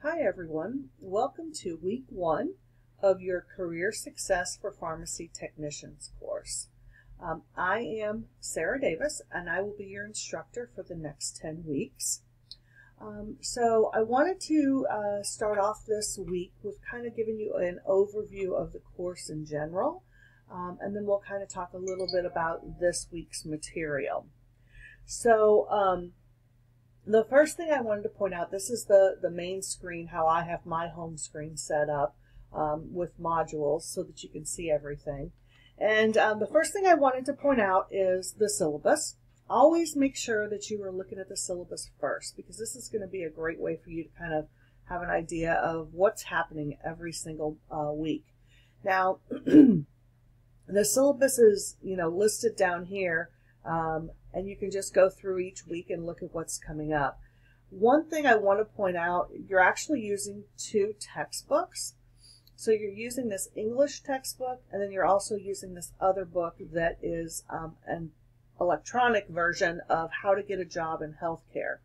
Hi everyone, welcome to week 1 of your Career Success for Pharmacy Technicians course. I am Sarah Davis and I will be your instructor for the next 10 weeks. So I wanted to start off this week with kind of giving you an overview of the course in general, and then we'll kind of talk a little bit about this week's material. So the first thing I wanted to point out, this is the main screen, how I have my home screen set up with modules so that you can see everything. And the first thing I wanted to point out is the syllabus. Always make sure that you are looking at the syllabus first, because this is going to be a great way for you to kind of have an idea of what's happening every single week. Now, the syllabus is, listed down here. And you can just go through each week and look at what's coming up. One thing I want to point out, you're actually using 2 textbooks. So you're using this English textbook, and then you're also using this other book that is an electronic version of How to Get a Job in Healthcare.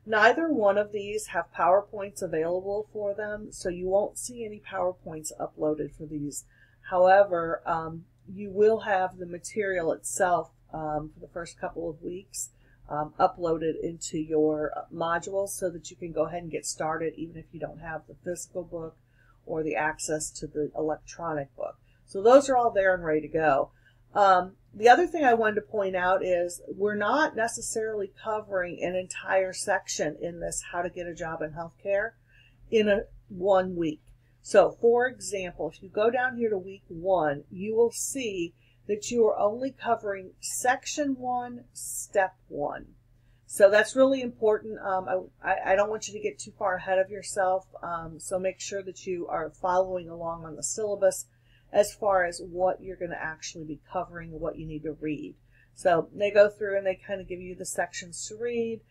Neither one of these have PowerPoints available for them, so you won't see any PowerPoints uploaded for these. However, you will have the material itself for the first couple of weeks uploaded into your modules so that you can go ahead and get started even if you don't have the physical book or the access to the electronic book. So those are all there and ready to go. The other thing I wanted to point out is we're not necessarily covering an entire section in this How to Get a Job in Healthcare in one week. So for example, if you go down here to week 1, you will see that you are only covering section 1, step 1. So that's really important. I don't want you to get too far ahead of yourself. So make sure that you are following along on the syllabus as far as what you're going to actually be covering and what you need to read. So they go through and they kind of give you the sections to read,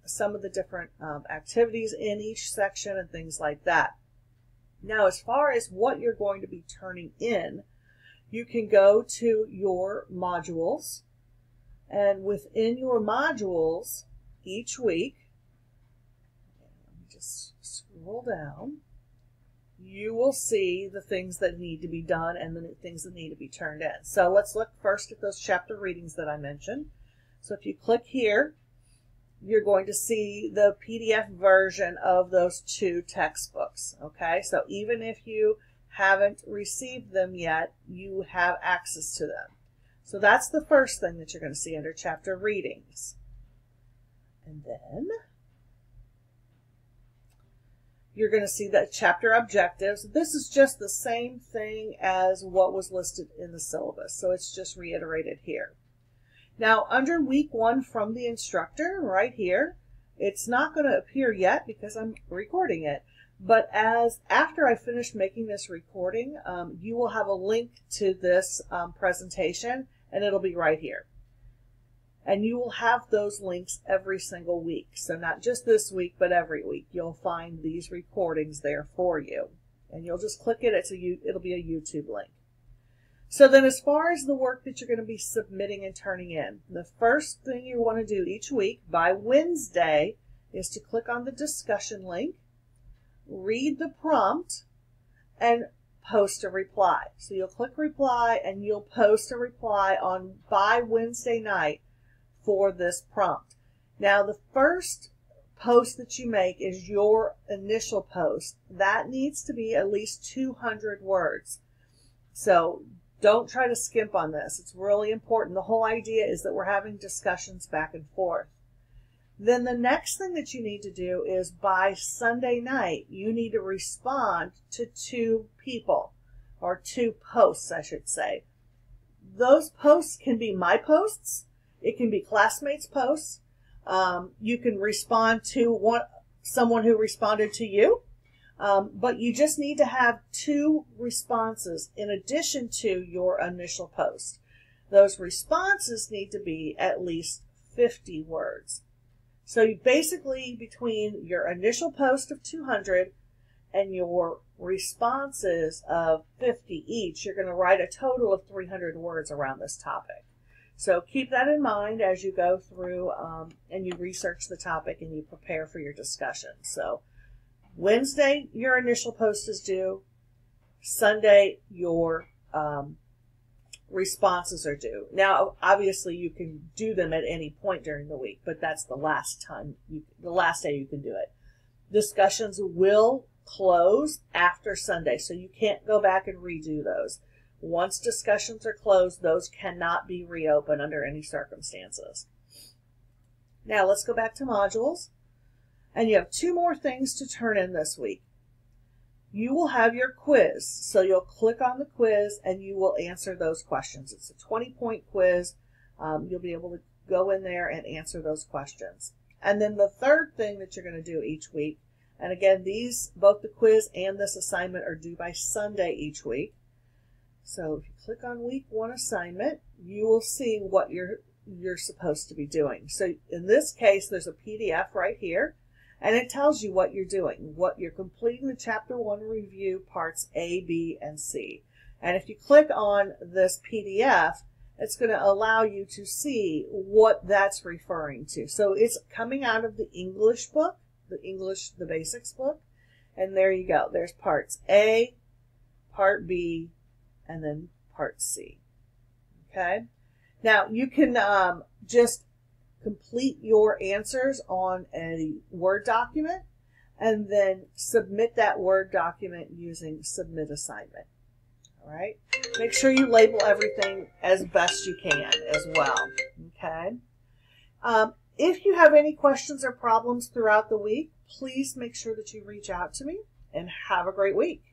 some of the different activities in each section and things like that. Now, as far as what you're going to be turning in, you can go to your modules, and within your modules each week, let me just scroll down, you will see the things that need to be done and the things that need to be turned in. So let's look first at those chapter readings that I mentioned. So if you click here, you're going to see the PDF version of those 2 textbooks. Okay, so even if you haven't received them yet, you have access to them. So that's the first thing that you're going to see under chapter readings. And then you're going to see that chapter objectives. This is just the same thing as what was listed in the syllabus, so it's just reiterated here. Now, under week 1 from the instructor, right here, it's not going to appear yet because I'm recording it. But after I finish making this recording, you will have a link to this presentation, and it'll be right here. And you will have those links every single week. So not just this week, but every week. You'll find these recordings there for you. And you'll just click it. It'll be a YouTube link. So then as far as the work that you're going to be submitting and turning in, the first thing you want to do each week by Wednesday is to click on the discussion link, read the prompt, and post a reply. So you'll click reply and you'll post a reply by Wednesday night for this prompt. Now the first post that you make is your initial post. That needs to be at least 200 words. So don't try to skimp on this. It's really important. The whole idea is that we're having discussions back and forth. Then the next thing that you need to do is by Sunday night, you need to respond to 2 people, or 2 posts, I should say. Those posts can be my posts. It can be classmates' posts. You can respond to someone who responded to you. But you just need to have 2 responses in addition to your initial post. Those responses need to be at least 50 words. So you basically, between your initial post of 200 and your responses of 50 each, you're going to write a total of 300 words around this topic. So keep that in mind as you go through and you research the topic and you prepare for your discussion. So Wednesday, your initial post is due. Sunday, your responses are due. Now, obviously, you can do them at any point during the week, but that's the last day you can do it. Discussions will close after Sunday, so you can't go back and redo those. Once discussions are closed, those cannot be reopened under any circumstances. Now, let's go back to modules. And you have 2 more things to turn in this week. You will have your quiz. So you'll click on the quiz and you will answer those questions. It's a 20-point quiz. You'll be able to go in there and answer those questions. And then the third thing that you're going to do each week, and again, both the quiz and this assignment are due by Sunday each week. So if you click on week 1 assignment, you will see what you're supposed to be doing. So in this case, there's a PDF right here. And it tells you what you're doing, what you're completing the Chapter 1 review parts A, B, and C. And if you click on this PDF, it's going to allow you to see what that's referring to. So it's coming out of the English book, the basics book. And there you go. There's parts A, part B, and then part C. Okay? Now, you can just complete your answers on a Word document and then submit that Word document using Submit Assignment. All right. Make sure you label everything as best you can as well. Okay. If you have any questions or problems throughout the week, please make sure that you reach out to me, and have a great week.